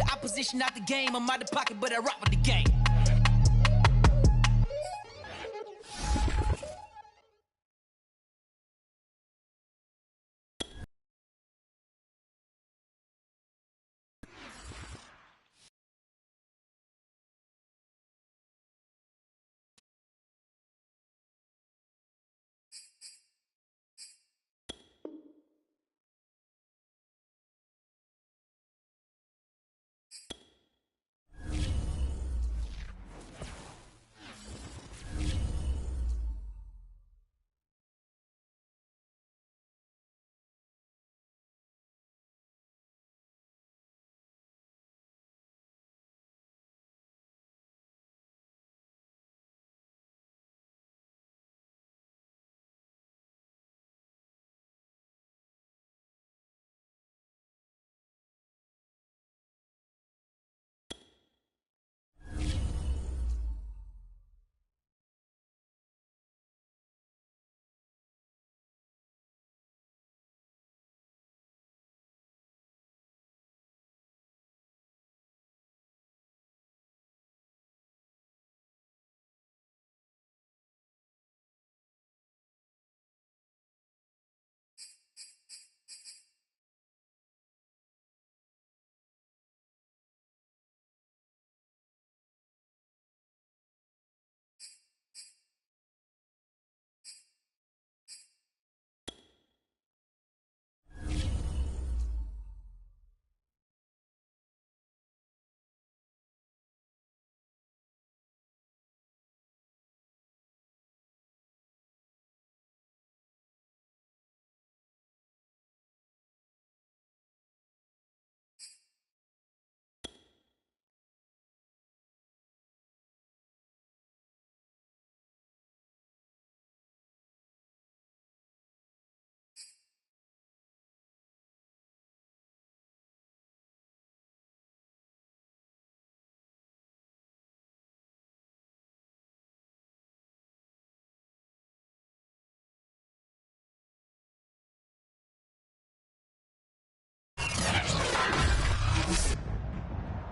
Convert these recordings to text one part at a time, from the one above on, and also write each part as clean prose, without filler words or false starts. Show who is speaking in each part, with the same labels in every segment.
Speaker 1: the opposition out the game. I'm out the pocket, but I rock with the game.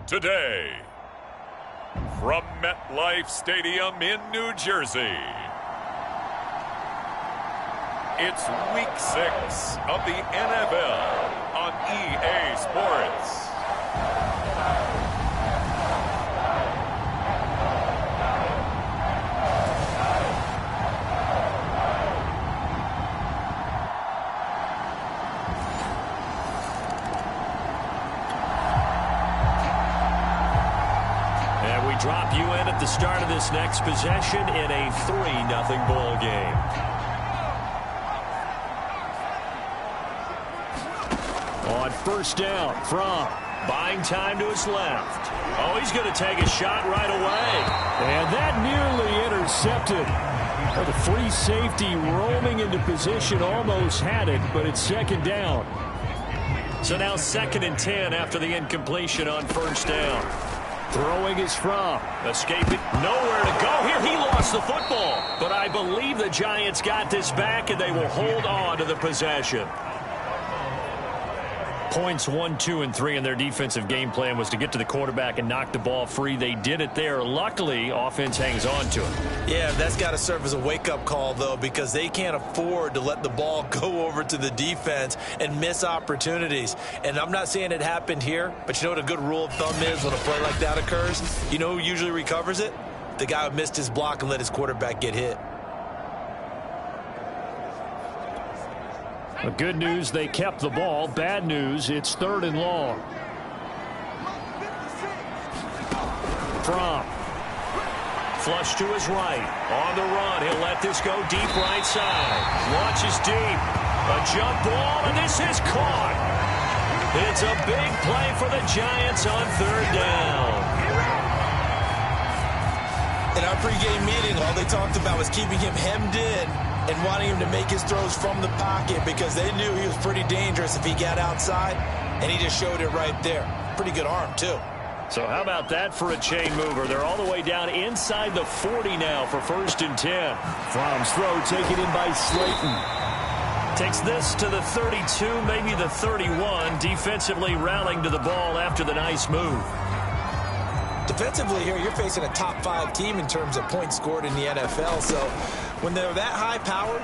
Speaker 2: Today, from MetLife Stadium in New Jersey, it's Week 6 of the NFL on EA Sports.
Speaker 3: Drop you in at the start of this next possession in a 3-0 ball game. On first down, from buying time to his left. Oh, he's going to take a shot right away.
Speaker 4: And that nearly intercepted. The free safety roaming into position almost had it, but it's second down.
Speaker 3: So now 2nd and 10 after the incompletion on first down.
Speaker 4: Throwing is from.
Speaker 3: Escaping. Nowhere to go here. He lost the football. But I believe the Giants got this back, and they will hold on to the possession. Points 1, 2, and 3 in their defensive game plan was to get to the quarterback and knock the ball free. They did it there. Luckily, offense hangs on to it.
Speaker 5: Yeah, that's got to serve as a wake-up call, though, because they can't afford to let the ball go over to the defense and miss opportunities. And I'm not saying it happened here, but you know what a good rule of thumb is when a play like that occurs? You know who usually recovers it? The guy who missed his block and let his quarterback get hit.
Speaker 4: The good news, they kept the ball. Bad news, it's 3rd and long. From.
Speaker 3: Flush to his right. On the run. He'll let this go deep right side. Launches deep. A jump ball, and this is caught. It's a big play for the Giants on 3rd down.
Speaker 5: In our pregame meeting, all they talked about was keeping him hemmed in and wanting him to make his throws from the pocket because they knew he was pretty dangerous if he got outside, and he just showed it right there. Pretty good arm, too.
Speaker 3: So how about that for a chain mover? They're all the way down inside the 40 now for 1st and 10.
Speaker 4: Fromm's throw taken in by Slayton.
Speaker 3: Takes this to the 32, maybe the 31. Defensively rallying to the ball after the nice move.
Speaker 5: Defensively here, you're facing a top 5 team in terms of points scored in the NFL. So when they're that high-powered,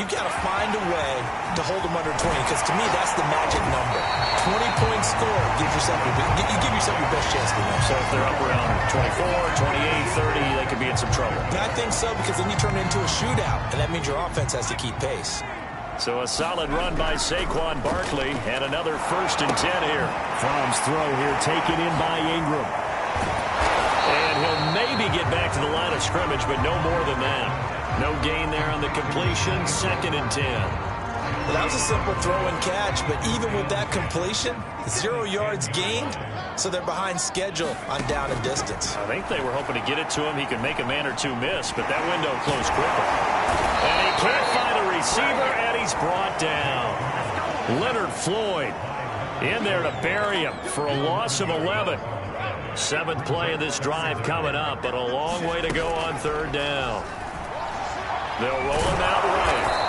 Speaker 5: you've got to find a way to hold them under 20, because to me, that's the magic number. 20 points scored, you give yourself your best chance to win.
Speaker 3: So if they're up around 24, 28, 30, they could be in some trouble.
Speaker 5: And I think so, because then you turn it into a shootout, and that means your offense has to keep pace.
Speaker 3: So a solid run by Saquon Barkley, and another 1st and 10 here.
Speaker 4: Fromm's throw here taken in by Ingram.
Speaker 3: And he'll maybe get back to the line of scrimmage, but no more than that. No gain there on the completion, 2nd and 10.
Speaker 5: Well, that was a simple throw and catch, but even with that completion, 0 yards gained, so they're behind schedule on down and distance.
Speaker 3: I think they were hoping to get it to him. He could make a man or two miss, but that window closed quickly. And he can't find a receiver, and he's brought down. Leonard Floyd in there to bury him for a loss of 11. 7th play of this drive coming up, but a long way to go on 3rd down. They'll roll him out right.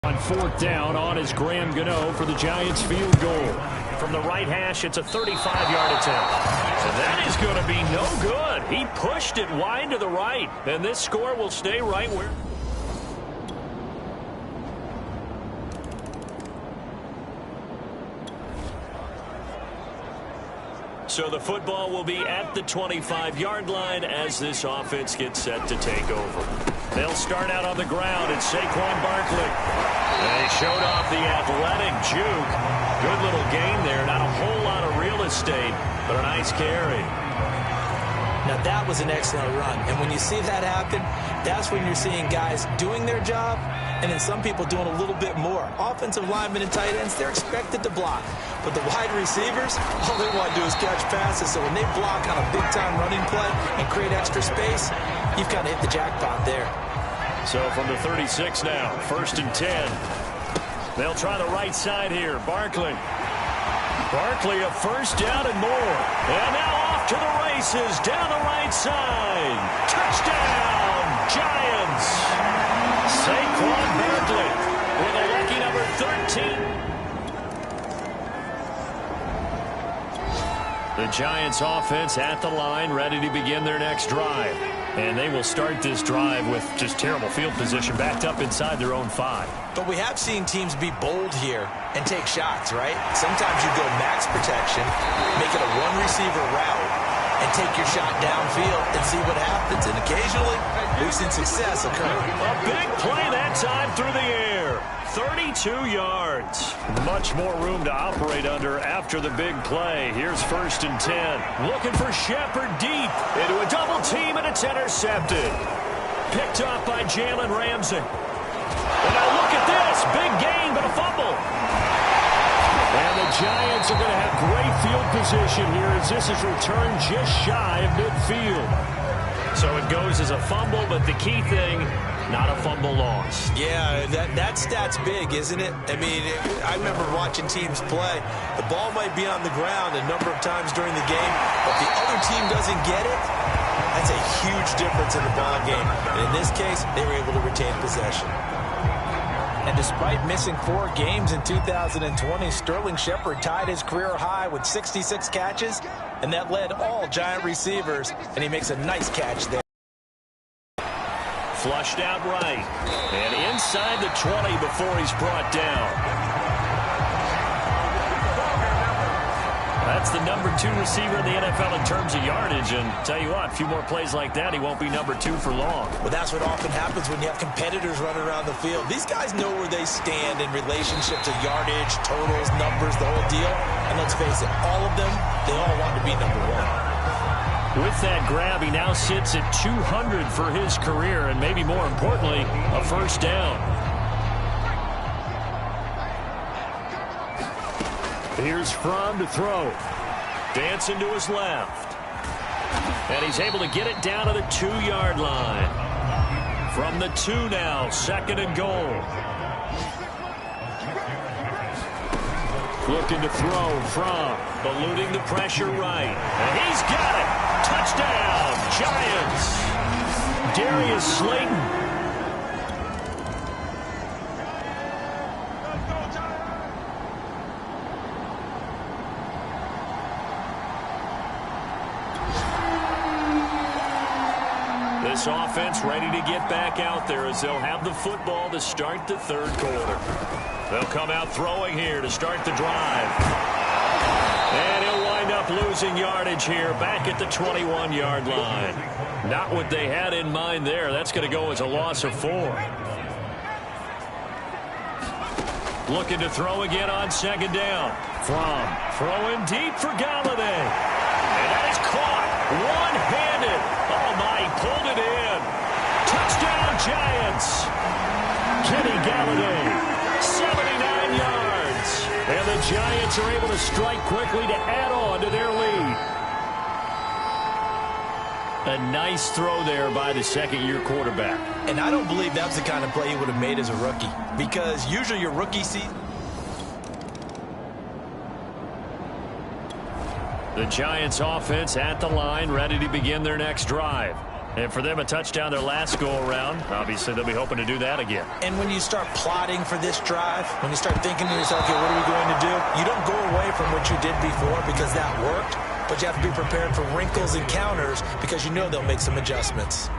Speaker 4: On 4th down, on is Graham Gano for the Giants field goal.
Speaker 3: From the right hash, it's a 35-yard attempt. And that is going to be no good. He pushed it wide to the right, and this score will stay right where... So the football will be at the 25-yard line as this offense gets set to take over. They'll start out on the ground. It's Saquon Barkley. They showed off the athletic juke. Good little gain there. Not a whole lot of real estate, but a nice carry.
Speaker 5: Now, that was an excellent run. And when you see that happen, that's when you're seeing guys doing their job and then some people doing a little bit more. Offensive linemen and tight ends, they're expected to block. But the wide receivers, all they want to do is catch passes. So when they block on a big-time running play and create extra space, you've kind of hit the jackpot there.
Speaker 3: So from the 36 now, 1st and 10. They'll try the right side here. Barkley. Barkley, a 1st down and more. And now off to the races down the right side. Touchdown, Giants. Saquon Barkley with a lucky number 13. The Giants offense at the line, ready to begin their next drive. And they will start this drive with just terrible field position, backed up inside their own 5.
Speaker 5: But we have seen teams be bold here and take shots, right? Sometimes you go max protection, make it a 1-receiver route, and take your shot downfield and see what happens. And occasionally, we've seen success occur.
Speaker 3: A big play that time through the air. 32 yards. Much more room to operate under after the big play. Here's 1st and 10. Looking for Shepard deep. Into a double team, and it's intercepted. Picked up by Jalen Ramsey. And now look at this. Big gain, but a fumble.
Speaker 4: And the Giants are going to have great field position here as this is returned just shy of midfield.
Speaker 3: So it goes as a fumble, but the key thing, not a fumble loss.
Speaker 5: Yeah, that stat's big, isn't it? I mean, I remember watching teams play. The ball might be on the ground a number of times during the game, but if the other team doesn't get it, that's a huge difference in the ball game. And in this case, they were able to retain possession. And despite missing 4 games in 2020, Sterling Shepard tied his career high with 66 catches, and that led all Giant receivers, and he makes a nice catch there.
Speaker 3: Flushed out right, and inside the 20 before he's brought down. That's the number 2 receiver in the NFL in terms of yardage, and tell you what, a few more plays like that, he won't be number 2 for long.
Speaker 5: Well, that's what often happens when you have competitors running around the field. These guys know where they stand in relationship to yardage, totals, numbers, the whole deal. And let's face it, all of them, they all want to be number 1.
Speaker 3: With that grab, he now sits at 200 for his career, and maybe more importantly, a 1st down.
Speaker 4: Here's Fromm to throw.
Speaker 3: Dancing to his left. And he's able to get it down to the 2-yard line. From the 2 now, 2nd and goal. Looking to throw from eluding the pressure right. And he's got it. Touchdown, Giants. Darius Slayton. This offense ready to get back out there as they'll have the football to start the third quarter. They'll come out throwing here to start the drive. And he'll wind up losing yardage here back at the 21-yard line. Not what they had in mind there. That's going to go as a loss of 4. Looking to throw again on second down. Throwing deep for Galladay. And that is caught one-handed. Oh, my, he pulled it in. Touchdown, Giants. Kenny Galladay, 79 yards. And the Giants are able to strike quickly to add on to their lead. A nice throw there by the second-year quarterback.
Speaker 5: And I don't believe that's the kind of play he would have made as a rookie. Because usually your rookie season...
Speaker 3: The Giants offense at the line, ready to begin their next drive. And for them, a touchdown their last go-around. Obviously, they'll be hoping to do that again.
Speaker 5: And when you start plotting for this drive, when you start thinking to yourself, okay, what are we going to do? You don't go away from what you did before because that worked. But you have to be prepared for wrinkles and counters because you know they'll make some adjustments.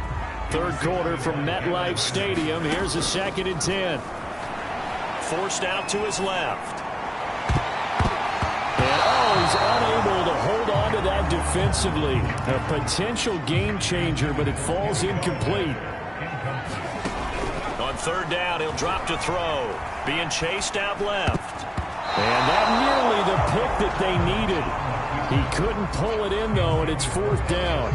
Speaker 4: Third quarter from MetLife Stadium. Here's a 2nd and 10.
Speaker 3: Forced out to his left.
Speaker 4: He's unable to hold on to that defensively. A potential game changer, but it falls incomplete.
Speaker 3: On third down, he'll drop to throw. Being chased out left.
Speaker 4: And that nearly the pick that they needed. He couldn't pull it in, though, and it's 4th down.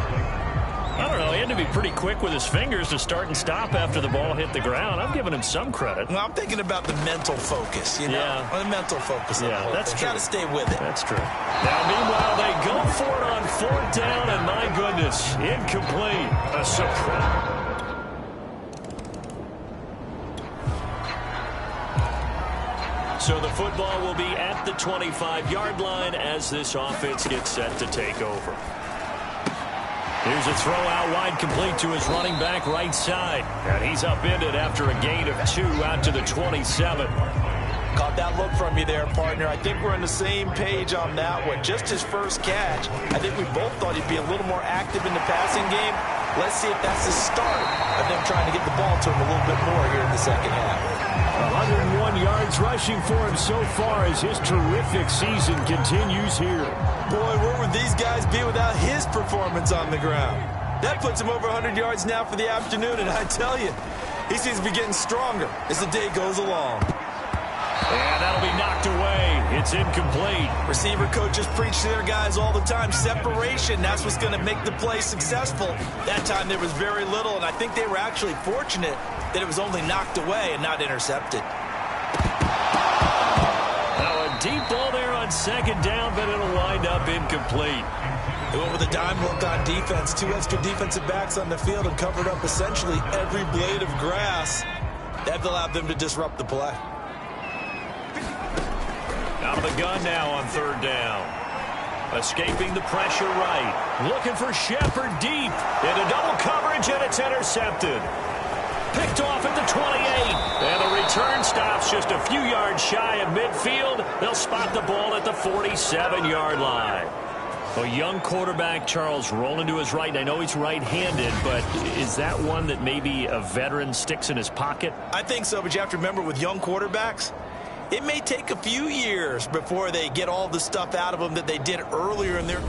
Speaker 3: I don't know. He had to be pretty quick with his fingers to start and stop after the ball hit the ground. I'm giving him some credit.
Speaker 5: Well, I'm thinking about the mental focus, you know?
Speaker 3: Yeah.
Speaker 5: Or the mental focus.
Speaker 3: Yeah, that's true.
Speaker 5: Got to stay with it.
Speaker 3: That's true. Now, meanwhile, they go for it on 4th down, and my goodness, incomplete. A surprise. So the football will be at the 25-yard line as this offense gets set to take over. Here's a throw out wide, complete to his running back right side. And he's upended after a gain of 2 out to the 27.
Speaker 5: Caught that look from you there, partner. I think we're on the same page on that one. Just his first catch. I think we both thought he'd be a little more active in the passing game. Let's see if that's the start of them trying to get the ball to him a little bit more here in the second half.
Speaker 4: 101 yards rushing for him so far as his terrific season continues here.
Speaker 5: Boy, where would these guys be without his performance on the ground? That puts him over 100 yards now for the afternoon, and I tell you, he seems to be getting stronger as the day goes along.
Speaker 3: And that'll be knocked away. It's incomplete.
Speaker 5: Receiver coaches preach to their guys all the time. Separation, that's what's going to make the play successful. That time there was very little, and I think they were actually fortunate that it was only knocked away and not intercepted.
Speaker 3: Now a deep ball there on second down, but it'll wind up incomplete.
Speaker 5: They went with a dime look on defense. 2 extra defensive backs on the field and covered up essentially every blade of grass. That allowed them to disrupt the play.
Speaker 3: Out of the gun now on third down. Escaping the pressure right. Looking for Shepard deep. Into double coverage, and it's intercepted. Picked off at the 28. And the return stops just a few yards shy of midfield. They'll spot the ball at the 47-yard line. A young quarterback, Charles, rolling to his right. I know he's right-handed, but is that one that maybe a veteran sticks in his pocket?
Speaker 5: I think so, but you have to remember with young quarterbacks, it may take a few years before they get all the stuff out of them that they did earlier in their...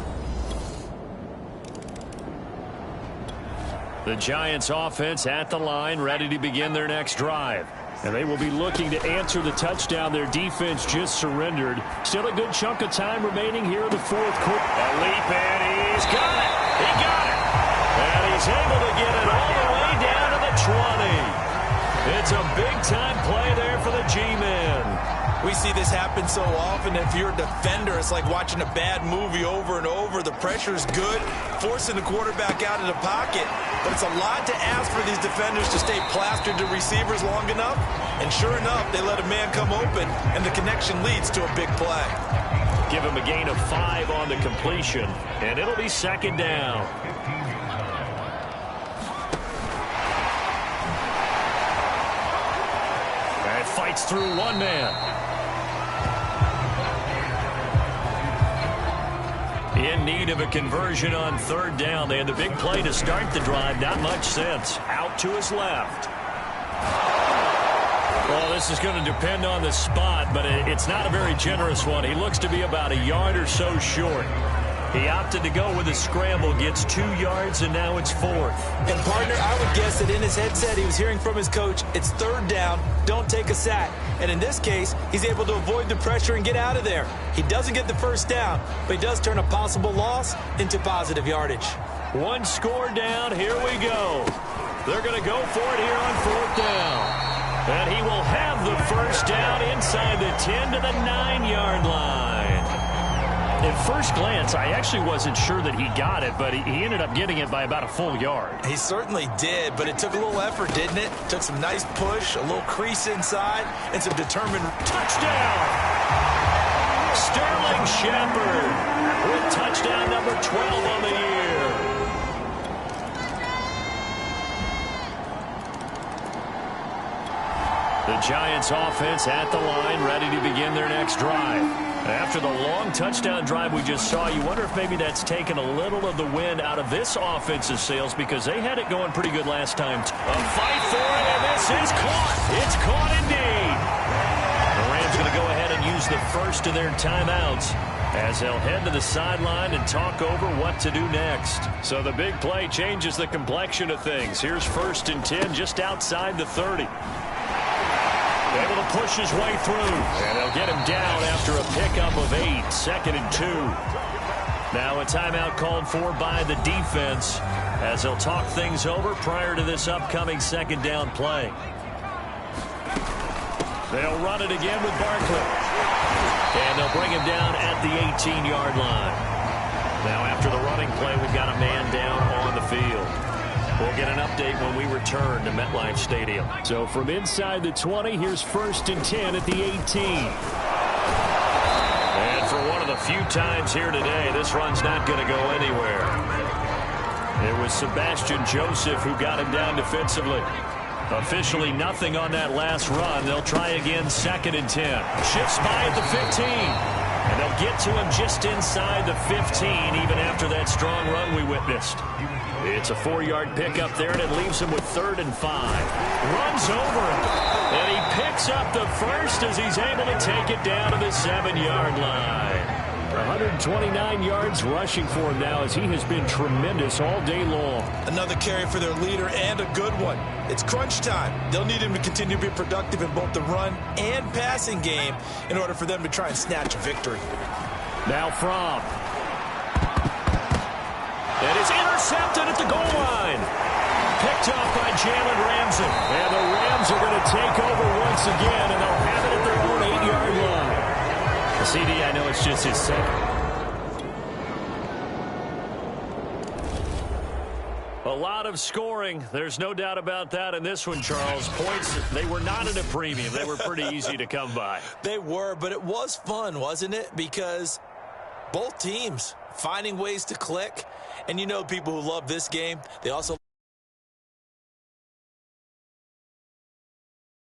Speaker 3: The Giants offense at the line, ready to begin their next drive.
Speaker 4: And they will be looking to answer the touchdown their defense just surrendered. Still a good chunk of time remaining here in the fourth quarter.
Speaker 3: A leap, and he's got it. He got it. And he's able to get it all the way down to the 20. It's a big-time play there for the G-Men.
Speaker 5: We see this happen so often. If you're a defender, it's like watching a bad movie over and over. The pressure is good, forcing the quarterback out of the pocket. But it's a lot to ask for these defenders to stay plastered to receivers long enough. And sure enough, they let a man come open, and the connection leads to a big play.
Speaker 3: Give him a gain of 5 on the completion, and it'll be second down. gets through one man. In need of a conversion on third down. They had the big play to start the drive. Not much sense. Out to his left. Well, this is going to depend on the spot, but it's not a very generous one. He looks to be about a yard or so short. He opted to go with a scramble, gets 2 yards, and now it's fourth.
Speaker 5: And, partner, I would guess that in his headset he was hearing from his coach, it's third down, don't take a sack. And in this case, he's able to avoid the pressure and get out of there. He doesn't get the first down, but he does turn a possible loss into positive yardage.
Speaker 3: One score down, here we go. They're going to go for it here on fourth down. And he will have the first down inside the 10 to the 9-yard line. At first glance, I actually wasn't sure that he got it, but he ended up getting it by about a full yard.
Speaker 5: He certainly did, but it took a little effort, didn't it? Took some nice push, a little crease inside, and some determined
Speaker 3: touchdown. Sterling Shepard with touchdown number 12 on the year. The Giants offense at the line, ready to begin their next drive. After the long touchdown drive we just saw, you wonder if maybe that's taken a little of the wind out of this offensive sails because they had it going pretty good last time. A fight for it, and this is caught. It's caught indeed. The Rams going to go ahead and use the first of their timeouts as they'll head to the sideline and talk over what to do next. So the big play changes the complexion of things. Here's 1st and 10 just outside the 30. Able to push his way through, and they'll get him down after a pickup of 8, 2nd and 2. Now a timeout called for by the defense as they'll talk things over prior to this upcoming 2nd down play. They'll run it again with Barkley, and they'll bring him down at the 18-yard line. Now after the running play, we've got a man down on the field. We'll get an update when we return to MetLife Stadium.
Speaker 4: So from inside the 20, here's 1st and 10 at the 18.
Speaker 3: And for one of the few times here today, this run's not going to go anywhere. It was Sebastian Joseph who got him down defensively. Officially nothing on that last run. They'll try again 2nd and 10. Shifts by at the 15. And they'll get to him just inside the 15 even after that strong run we witnessed. It's a 4-yard pickup there, and it leaves him with 3rd and 5. Runs over him, and he picks up the first as he's able to take it down to the 7-yard line.
Speaker 4: 129 yards rushing for him now as he has been tremendous all day long.
Speaker 5: Another carry for their leader and a good one. It's crunch time. They'll need him to continue to be productive in both the run and passing game in order for them to try and snatch a victory.
Speaker 4: Now Fromm.
Speaker 3: It is intercepted at the goal line. Picked off by Jalen Ramsey.
Speaker 4: And the Rams are going to take over once again, and they'll have it at their own 8-yard line.
Speaker 3: The CD, I know it's just his second. A lot of scoring. There's no doubt about that in this one, Charles. Points, they were not at a premium. They were pretty easy to come by.
Speaker 5: They were, but it was fun, wasn't it? Because both teams finding ways to click. And you know people who love this game, they also